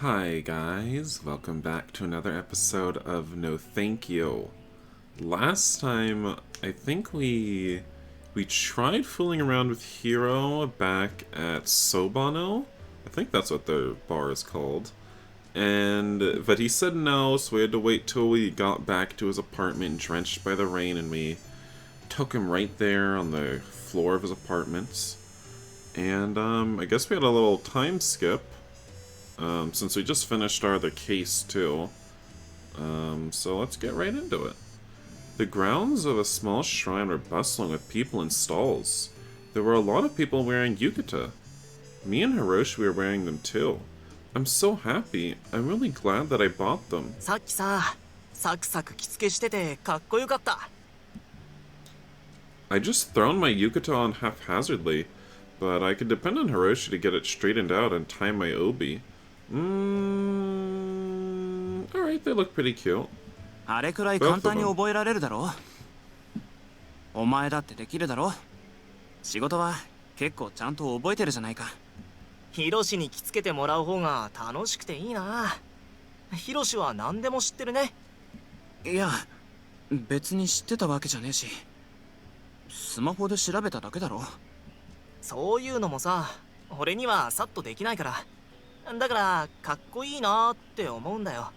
Hi guys, welcome back to another episode of No Thank You. Last time, I think we tried fooling around with Hiro back at Sobano. I think that's what the bar is called. But he said no, so we had to wait till we got back to his apartment drenched by the rain, and we took him right there on the floor of his apartment. And I guess we had a little time skip. Since we just finished our other case too. So let's get right into it. The grounds of a small shrine were bustling with people in stalls. There were a lot of people wearing yukata. Me and Hiroshi were wearing them too. I'm so happy. I'm really glad that I bought them. さっきさ、サクサク着付けしててかっこよかった。I just thrown my yukata on haphazardly, but I could depend on Hiroshi to get it straightened out and tie my obi. Alright, they look pretty cute. あれくらい簡単に覚えられるだろ。お前だってできるだろ。仕事は結構ちゃんと覚えてるじゃないか。ヒロシに着付けてもらう方が楽しくていいな。ヒロシは何でも知ってるね。いや、別に知ってたわけじゃねえし。スマホで調べただけだろ。そういうのもさ、俺にはさっとできないから。だからかっこいいなって思うんだよ。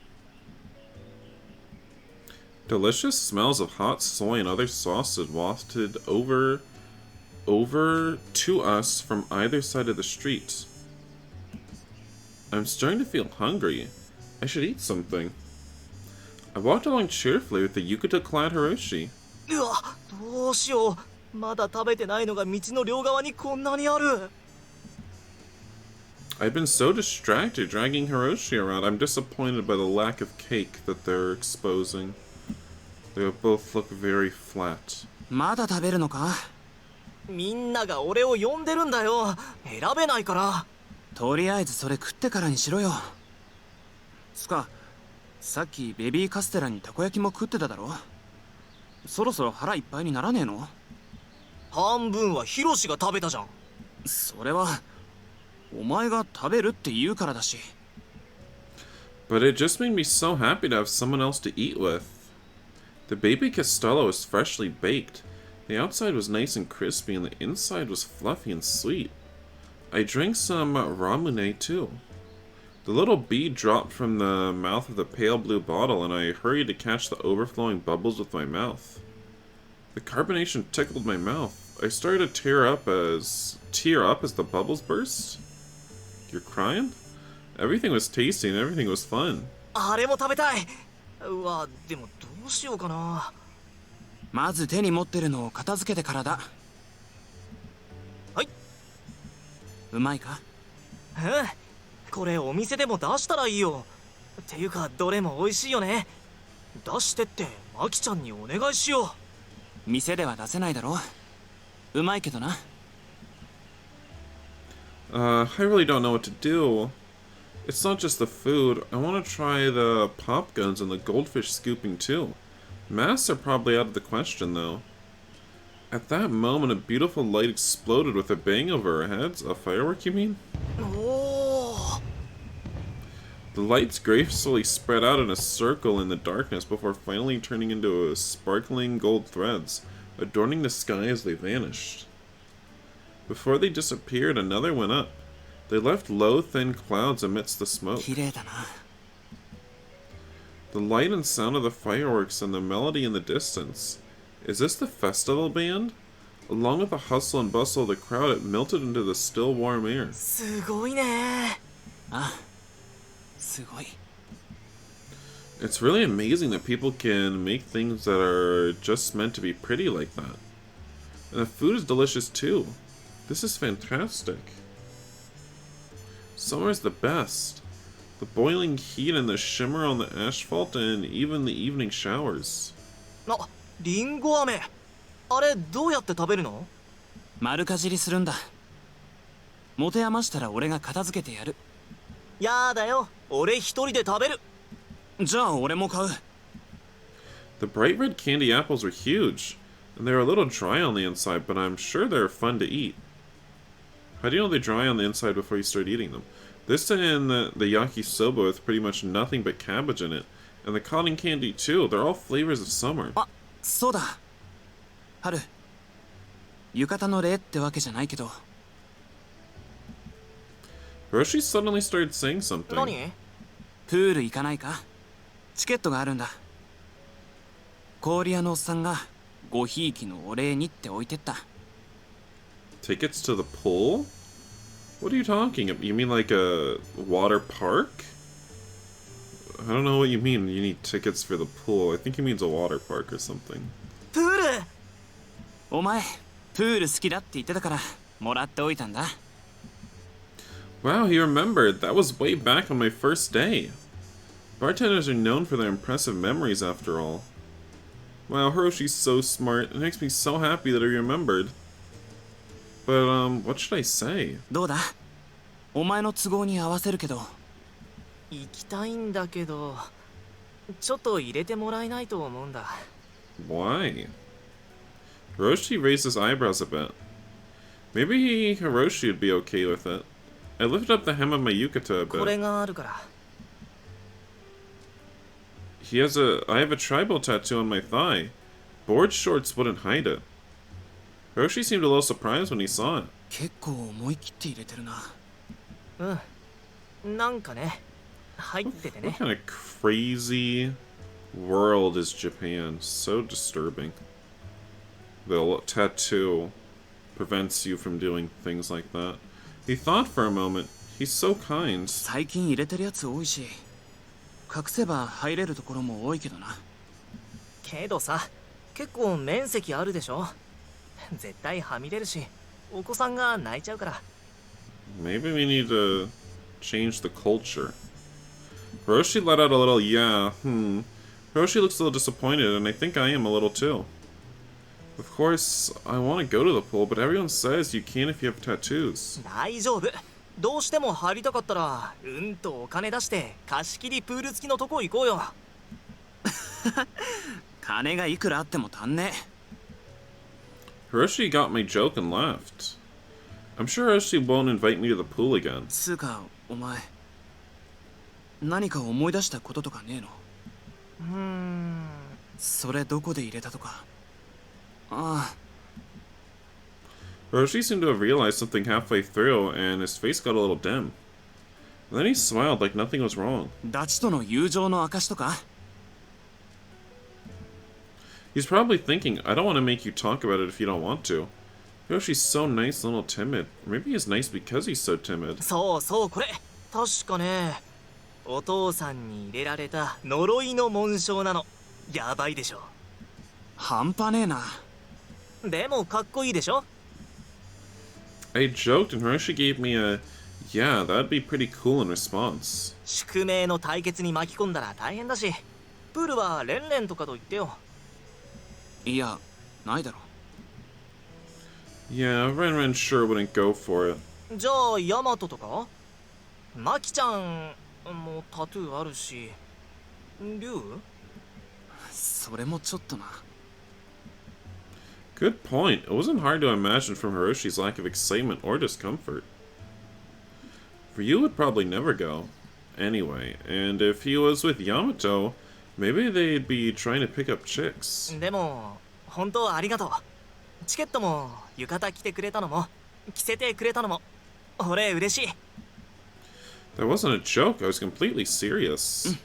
Delicious smells of hot soy and other sauces wafted over to us from either side of the street. I'm starting to feel hungry. I should eat something. I walked along cheerfully with the yukata-clad Hiroshi. うわ、どうしよう。まだ食べてないのが道の両側にこんなにある。I've been so distracted dragging Hiroshi around. I'm disappointed by the lack of cake that they're exposing. They both look very flat. まだ食べるのか？みんなが俺を呼んでるんだよ。選べないから。とりあえずそれ食ってからにしろよ。つか、さっきベビーカステラにたこ焼きも食ってただろ。そろそろ腹いっぱいにならねえの？半分はヒロシが食べたじゃん。それはお前が食べるって言うからだし。But it just made me so happy to have someone else to eat with. The baby Castello was freshly baked. The outside was nice and crispy and the inside was fluffy and sweet. I drank some ramune too. The little bead dropped from the mouth of the pale blue bottle and I hurried to catch the overflowing bubbles with my mouth. The carbonation tickled my mouth. I started to tear up as the bubbles burst. You're crying? Everything was tasty and everything was fun. あれも食べたい。うわ、でもどうしようかな。まず手に持ってるのを片付けてからだ。はい。うまいか？これお店でも出したらいいよ。っていうかどれも美味しいよね。出してってマキちゃんにお願いしよう。店では出せないだろ。うまいけどな。I really don't know what to do. It's not just the food. I want to try the pop guns and the goldfish scooping too. Masks are probably out of the question though. At that moment, a beautiful light exploded with a bang over our heads. A firework, you mean? Oh. The lights gracefully spread out in a circle in the darkness before finally turning into sparkling gold threads, adorning the sky as they vanished. Before they disappeared, another went up. They left low, thin clouds amidst the smoke. The light and sound of the fireworks and the melody in the distance. Is this the festival band? Along with the hustle and bustle of the crowd, it melted into the still, warm air. すごいね。あ、すごい。It's really amazing that people can make things that are just meant to be pretty like that. And the food is delicious too. This is fantastic. Summer's the best. The boiling heat and the shimmer on the asphalt and even the evening showers. あ、リンゴ飴。あれどうやって食べるの？丸かじりするんだ。持て余したら俺が片付けてやる。やだよ。俺一人で食べる。じゃあ俺も買う。The bright red candy apples were huge, and they were a little dry on the inside, but I'm sure they're fun to eat. How do you know they dry on the inside before you start eating them? This and the yakisoba with pretty much nothing but cabbage in it. And the cotton candy too. They're all flavors of summer. あ、そうだ。春、浴衣の例ってわけじゃないけど。Hiroshi suddenly started saying something. 何？プール行かないか？チケットがあるんだ。氷屋のおっさんがごひいきのお礼にって置いてった。Tickets to the pool? What are you talking about? You mean like a water park? I don't know what you mean. You need tickets for the pool. I think he means a water park or something. プール！お前、プール好きだって言ってたから、もらっておいたんだ。Wow, he remembered. That was way back on my first day. Bartenders are known for their impressive memories after all. Wow, Hiroshi's so smart. It makes me so happy that he remembered. But, what should I say? どうだ？お前の都合に合わせるけど。行きたいんだけど、ちょっと入れてもらえないと思うんだ。Why? Hiroshi raised his eyebrows a bit. Maybe Hiroshi would be okay with it. I lifted up the hem of my yukata a これ bit. があるから。I have a tribal tattoo on my thigh. Board shorts wouldn't hide it. Hiroshi seemed a little surprised when he saw it. 結構思い切って入れてるな。うん。なんかね、入ってて What ね。 kind of crazy world is Japan? So disturbing. The tattoo prevents you from doing things like that. He thought for a moment. He's so kind. 最近入れてるやつ多いし、隠せば入れるところも多いけどな。けどさ、結構面積あるでしょ。絶対はみ出るし、お子さんが泣いちゃうから。Maybe we need to change the culture. Hiroshi let out a little yeah. Hiroshi looks a little disappointed, and I think I am a little too. Of course, I want to go to the pool, but everyone says you can't if you have tattoos. 大丈夫。どうしても入りたかったら、お金出して貸し切りプール付きのとこ行こうよ。金がいくらあっても足んねえ。Hiroshi got my joke and laughed. I'm sure Hiroshi won't invite me to the pool again. つうか、お前、何か思い出したこととかねえの？それどこで入れたとか。ああ。Hiroshi seemed to have realized something halfway through, and his face got a little dim. Then he smiled like nothing was wrong. ダチとの友情の証とか？ He's probably thinking, I don't want to make you talk about it if you don't want to. Hiroshi's so nice and a little timid. Or maybe he's nice because he's so timid. そうそう、これ確かね、お父さんに入れられた呪いの紋章なの。やばいでしょ。半端ねえな。でもかっこいいでしょ。 I joked and Hiroshi gave me a, yeah, that'd be pretty cool in response. 宿命の対決に巻き込んだら大変だし、プールはレンレンとかと言ってよ。いや、ないだろ。Yeah, Ren sure wouldn't go for it. じゃあヤマトとか？マキちゃんもタトゥーあるし、リュウ？それもちょっとな。Good point. It wasn't hard to imagine from Hiroshi's lack of excitement or discomfort. For you, would probably never go. Anyway, and if he was with Yamato, maybe they'd be trying to pick up chicks. でも本当ありがとう。チケットも浴衣着てくれたのも着せてくれたのも俺嬉しい。 That wasn't a joke. I was completely serious.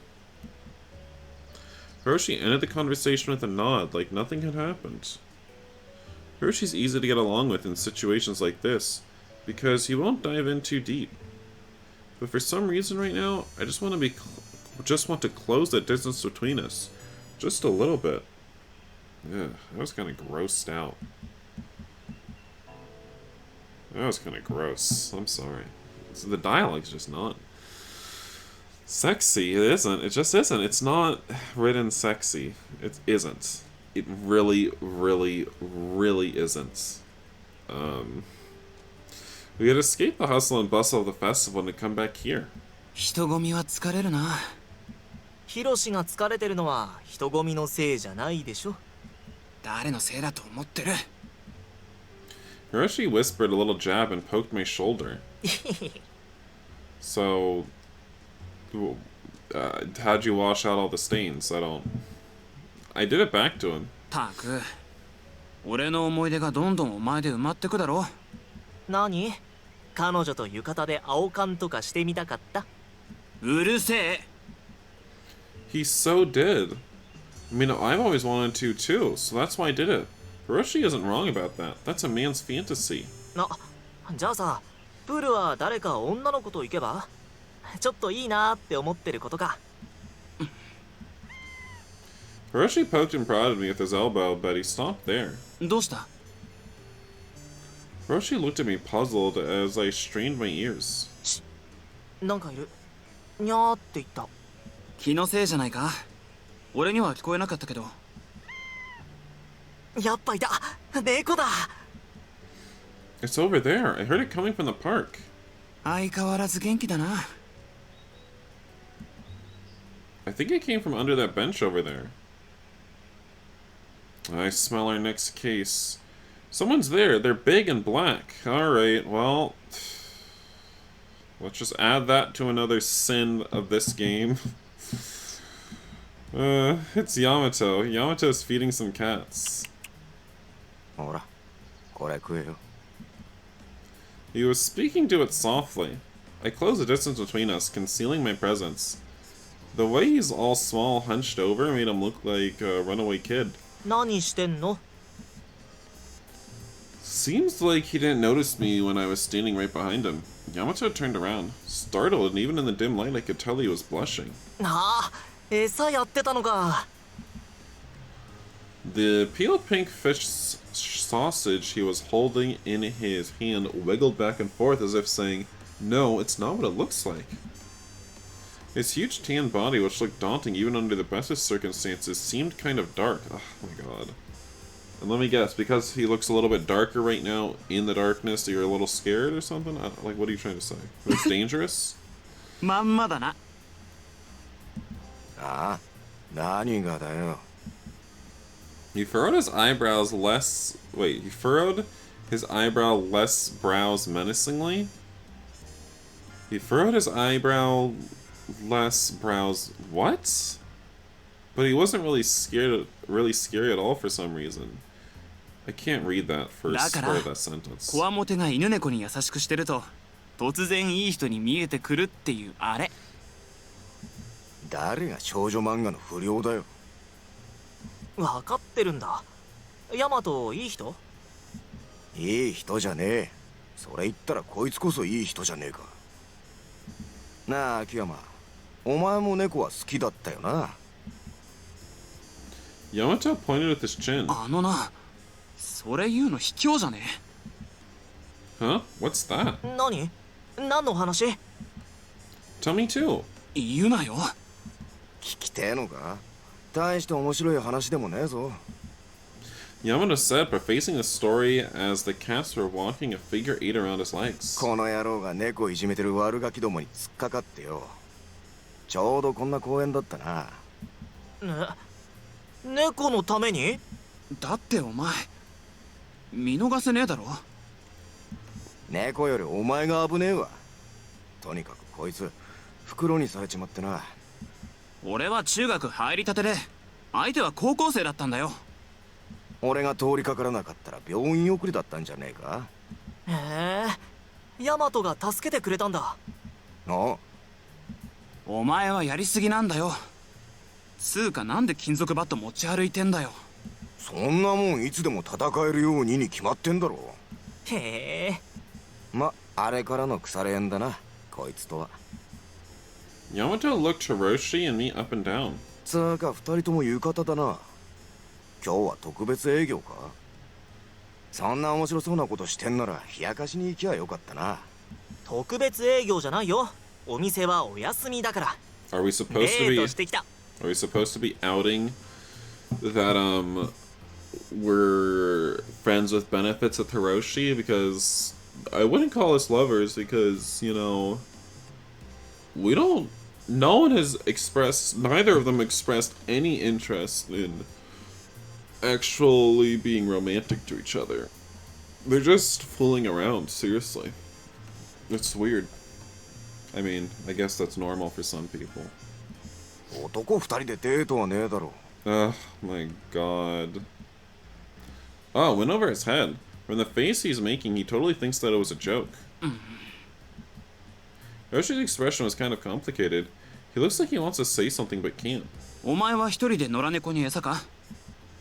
Hiroshi ended the conversation with a nod, like nothing had happened. Hiroshi's easy to get along with in situations like this, because he won't dive in too deep. But for some reason right now, I just want to close that distance between us, just a little bit. Yeah, I was kind of grossed out. That was kind of gross. I'm sorry. So the dialogue's just not sexy. It isn't. It just isn't. It's not written sexy. It isn't. It really, really, really isn't. We had escaped the hustle and bustle of the festival and to come back here. 人混みは疲れるな。ヒロシが疲れてるのは人混みのせいじゃないでしょ。誰のせいだと思ってる？ Hiroshi whispered a little jab and poked my shoulder. So, how'd you wash out all the stains? I did it back to him. たく、俺の思い出がどんどんお前で埋まってくだろ。何？彼女と浴衣で青缶とかしてみたかった？うるせえ。He so did. I mean, I've always wanted to too, so that's why I did it. Hiroshi isn't wrong about that. That's a man's fantasy. じゃあさ、プールは誰か女の子と行けば？ちょっといいなーって思ってることか。Hiroshi poked and prodded me with his elbow, but he stopped there. どうした？ Hiroshi looked at me puzzled as I strained my ears. なんかいる。にゃーって言った。気のせいじゃないか？俺には聞こえなかったけど。やっぱいた。猫だ。It's over there. I heard it coming from the park. 相変わらず元気だな。I think it came from under that bench over there. I smell our next case. Someone's there. They're big and black. Alright, well... let's just add that to another sin of this game. It's Yamato. Yamato's feeding some cats. He was speaking to it softly. I closed the distance between us, concealing my presence. The way he's all small, hunched over, made him look like a runaway kid. 何してんの？ Seems like he didn't notice me when I was standing right behind him. Yamato turned around, startled, and even in the dim light I could tell he was blushing. ああ、餌やってたのか。The pale pink fish sausage he was holding in his hand wiggled back and forth as if saying, "No, it's not what it looks like." His huge tan body, which looked daunting even under the best of circumstances, seemed kind of dark. Oh my god. And let me guess, because he looks a little bit darker right now in the darkness, you're a little scared or something? Like, what are you trying to say? It's dangerous? まんまだな。ああ、何がだよ。He furrowed his eyebrows less... Wait, he furrowed his eyebrow less brows menacingly? He furrowed his eyebrow less brows... What? But he wasn't really scary at all for some reason. I can't read that first part of that sentence. こわもてが犬猫に優しくしてると突然いい人に見えてくるっていうあれ。誰が少女漫画の不良だよ。わかってるんだ。ヤマトいい人？いい人じゃねえ。それ言ったらこいつこそいい人じゃねえか。なあ秋山、お前も猫は好きだったよな。Yamato pointed with his chin. あのな、それ言うの卑怯じゃねえ。 Huh? What's that? 何の話？ Tell me too. 言うなよ。聞きてえのか？大して面白い話でもねえぞ。Yamato said, prefacing the story as the cats were walking a figure eight around his legs. この野郎が猫いじめてる悪ガキどもに突っかかってよ。ちょうどこんな公園だったな。猫のために？だってお前見逃せねえだろ。猫よりお前が危ねえわ。とにかくこいつ袋にされちまってな。俺は中学入りたてで相手は高校生だったんだよ。俺が通りかからなかったら病院送りだったんじゃねえか。へえ、ヤマトが助けてくれたんだ。ああ、お前はやりすぎなんだよ。つうかなんで金属バット持ち歩いてんだよ。そんなもんいつでも戦えるようにに決まってんだろ。へえ。ま、あれからの腐れ縁だな、こいつとは。Yamato looked Hiroshi and me up and down. つうか二人とも浴衣だな。今日は特別営業か？そんな面白そうなことしてんなら冷やかしに行きゃよかったな。特別営業じゃないよ。お店はお休みだから。Are we supposed to デー be トしてきた。Are we supposed to be outing that we're friends with benefits with Hiroshi? Because I wouldn't call us lovers because, you know, we don't no one has expressed neither of them expressed any interest in actually being romantic to each other. They're just fooling around, seriously. It's weird. I mean, I guess that's normal for some people. 男二人でデートはねえだろ。 Oh my god. Oh, went over his head. From the face he's making, he totally thinks that it was a joke. Yoshi's expression was kind of complicated. He looks like he wants to say something but can't. お前は一人で野良猫に餌か？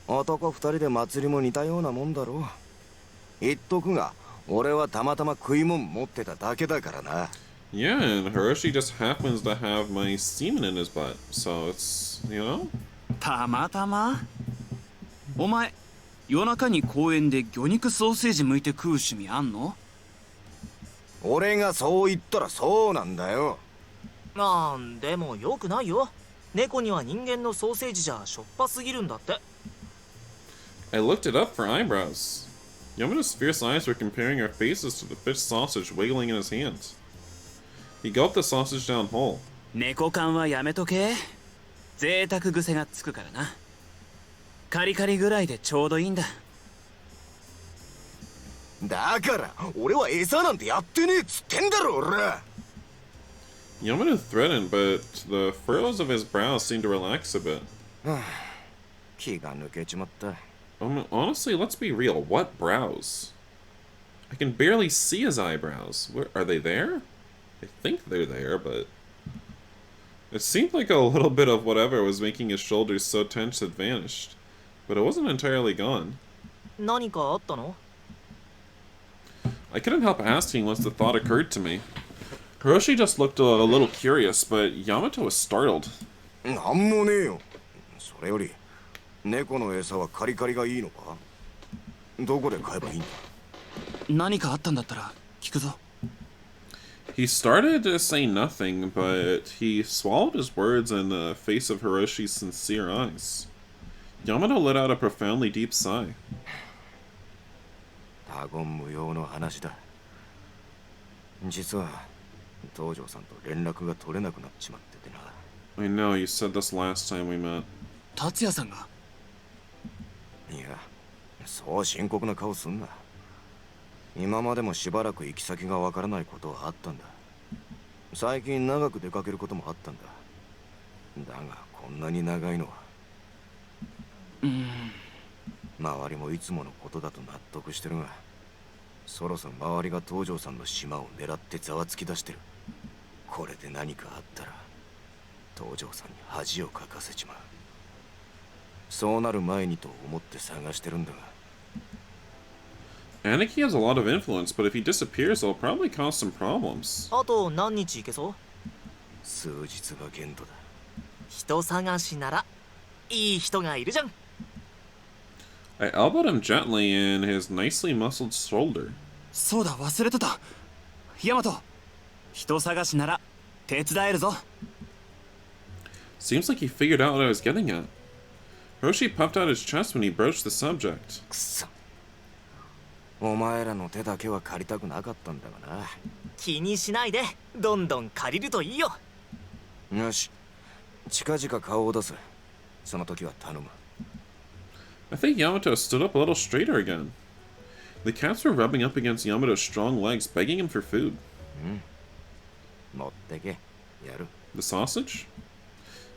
男二人で祭りも似たようなもんだろ。言っとくが、俺はたまたま食い物持ってただけだからな。Yeah, and Hiroshi just happens to have my semen in his butt, so it's, you know? たまたま？お前、夜中に公園で魚肉ソーセージ剥いて食う趣味あんの？俺がそう言ったらそうなんだよ。まあでもよくないよ。猫には人間のソーセージじゃしょっぱすぎるんだって。I looked it up for eyebrows. Yamato's fierce eyes were comparing our faces to the fish sausage wiggling in his hands. He gulped the sausage down whole. 猫缶はやめとけ。贅沢癖がつくからな。カリカリぐらいでちょうどいいんだ。だから俺は餌なんてやってねえっつってんだろ俺。Yamato threatened, but the furrows of his brows seemed to relax a bit. 気が抜けちまった。Honestly, let's be real. What brows? I can barely see his eyebrows. Where are they there? I think they're there, but it seemed like a little bit of whatever was making his shoulders so tense had vanished, but it wasn't entirely gone. 何かあったの？ I couldn't help asking once the thought occurred to me. Hiroshi just looked a little curious, but Yamato was startled. なんもねえよ。それより猫の餌はカリカリがいいのか？どこで買えばいいんだ？何かあったんだったら聞くぞ。He started to say nothing, but he swallowed his words in the face of Hiroshi's sincere eyes. Yamato let out a profoundly deep sigh. 他言無用の話だ。実は東條さんと連絡が取れなくなっちまっててな。I know, you said this last time we met. 達也さんが？いや、そう深刻な顔すんな。今までもしばらく行き先がわからないことはあったんだ。最近長く出かけることもあったんだ。だがこんなに長いのは。周りもいつものことだと納得してるが、そろそろ周りが東條さんの島を狙ってざわつき出してる。これで何かあったら東條さんに恥をかかせちまう。そうなる前にと思って探してるんだが。Aniki has a lot of influence, but if he disappears, it'll probably cause some problems. あと何日行けそう？数日が限度だ。人探しならいい人がいるじゃん。I elbowed him gently in his nicely muscled shoulder. そうだ、忘れてた。ヤマト、人探しなら手伝えるぞ。Seems like he figured out what I was getting at. Hiroshi puffed out his chest when he broached the subject. くそ。お前らの手だけは借りたくなかったんだがな。気にしないで、どんどん借りるといいよ。よし、近々顔を出す。その時は頼む。I think Yamato stood up a little straighter again. The cats were rubbing up against Yamato's strong legs, begging him for food. 持ってけ。やる。The sausage?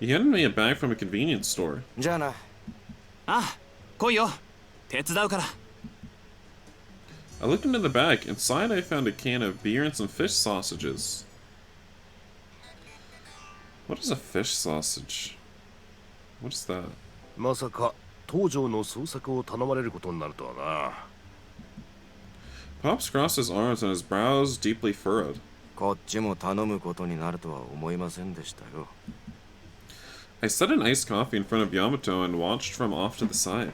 He handed me a bag from a convenience store. じゃあな。ああ、来いよ。手伝うから。I looked into the bag. Inside, I found a can of beer and some fish sausages. What is a fish sausage? What is that? まさか東条の捜索を頼まれることになるとはな。Pops crossed his arms and his brows deeply furrowed. こっちも頼むことになるとは思いませんでしたよ。I set an iced coffee in front of Yamato and watched from off to the side.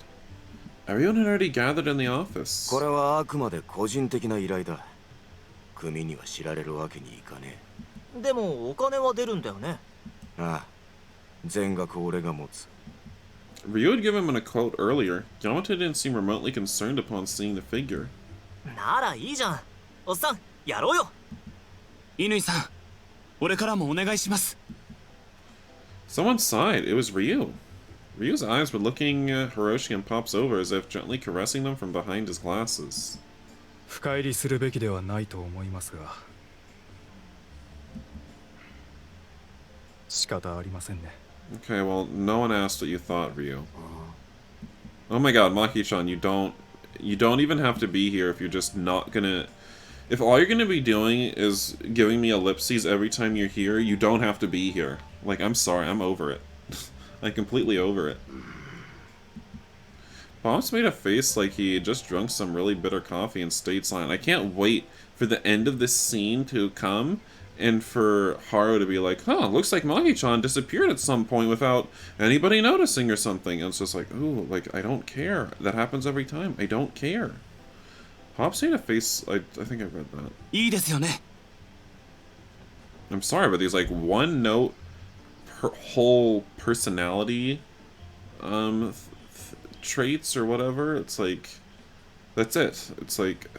Everyone had already gathered in the office. これはあくまで個人的な依頼だ。組には知られるわけにいかねでもお金は出るんだよね。え。ああ、全額俺が持つ。Ryu had given him a quote earlier. Yamato didn't seem remotely concerned upon seeing the figure. ならいいじゃん。おっさん、やろうよ。乾さん、俺からもお願いします。Someone sighed. It was Ryu. Ryu's eyes were looking at Hiroshi and Pops over as if gently caressing them from behind his glasses. 深入りするべきではないと思いますが。仕方ありませんね。 Okay, well, no one asked what you thought, Ryu. Oh my god, Maki-chan, you don't even have to be here if you're just not gonna... If all you're gonna be doing is giving me ellipses every time you're here, you don't have to be here. Like, I'm sorry, I'm over it. I'm completely over it. Pops made a face like he just drunk some really bitter coffee and stayed silent. I can't wait for the end of this scene to come and for Haru to be like, huh, looks like Maki-chan disappeared at some point without anybody noticing or something. And it's just like, ooh, like, I don't care. That happens every time. I don't care. Pops made a face, I think I read that. いいですよね。 I'm sorry, but these, like, one-note whole personality, traits or whatever, it's like, that's it. It's like,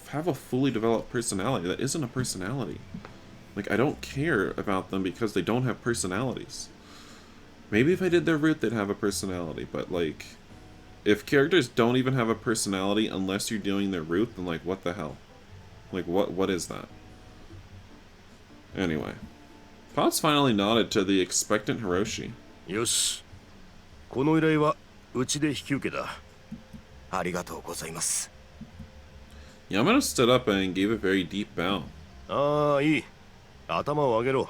have a fully developed personality. That isn't a personality. Like, I don't care about them because they don't have personalities. Maybe if I did their root, they'd have a personality, but, like, if characters don't even have a personality unless you're doing their root, then, like, what the hell? Like, what is that? Anyway. Pops finally nodded to the expectant Hiroshi. よし。この依頼はうちで引き受けだ。ありがとうございます。 Yamada stood up and gave a very deep bow. ああ、いい。頭を上げろ。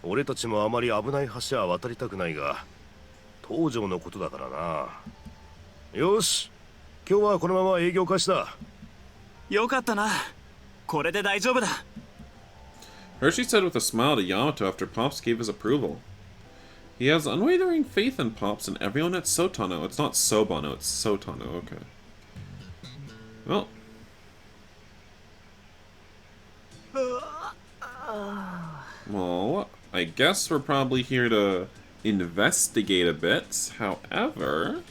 俺たちもあまり危ない橋は渡りたくないが、東条のことだからな。よし。今日はこのまま営業開始だ。よかったな。これで大丈夫だ。 Hershey said with a smile to Yamato after Pops gave his approval. He has unwavering faith in Pops and everyone at Sotano. It's not Sobano, it's Sotano, okay. Well. Well, I guess we're probably here to investigate a bit. However,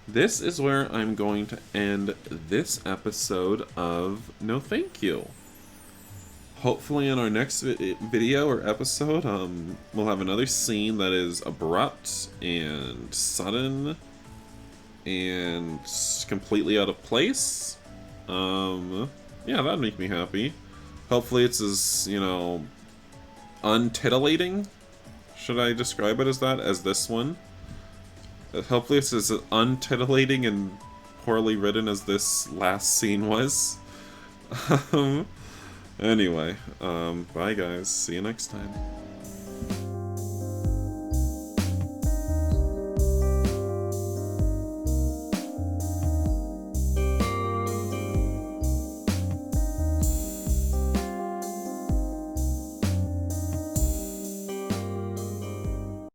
this is where I'm going to end this episode of No Thank You. Hopefully in our next video or episode, we'll have another scene that is abrupt and sudden and completely out of place. Yeah, that'd make me happy. Hopefully it's as, you know, untitillating. Should I describe it as that? As this one? Hopefully it's as untitillating and poorly written as this last scene was. Anyway, bye guys. See you next time.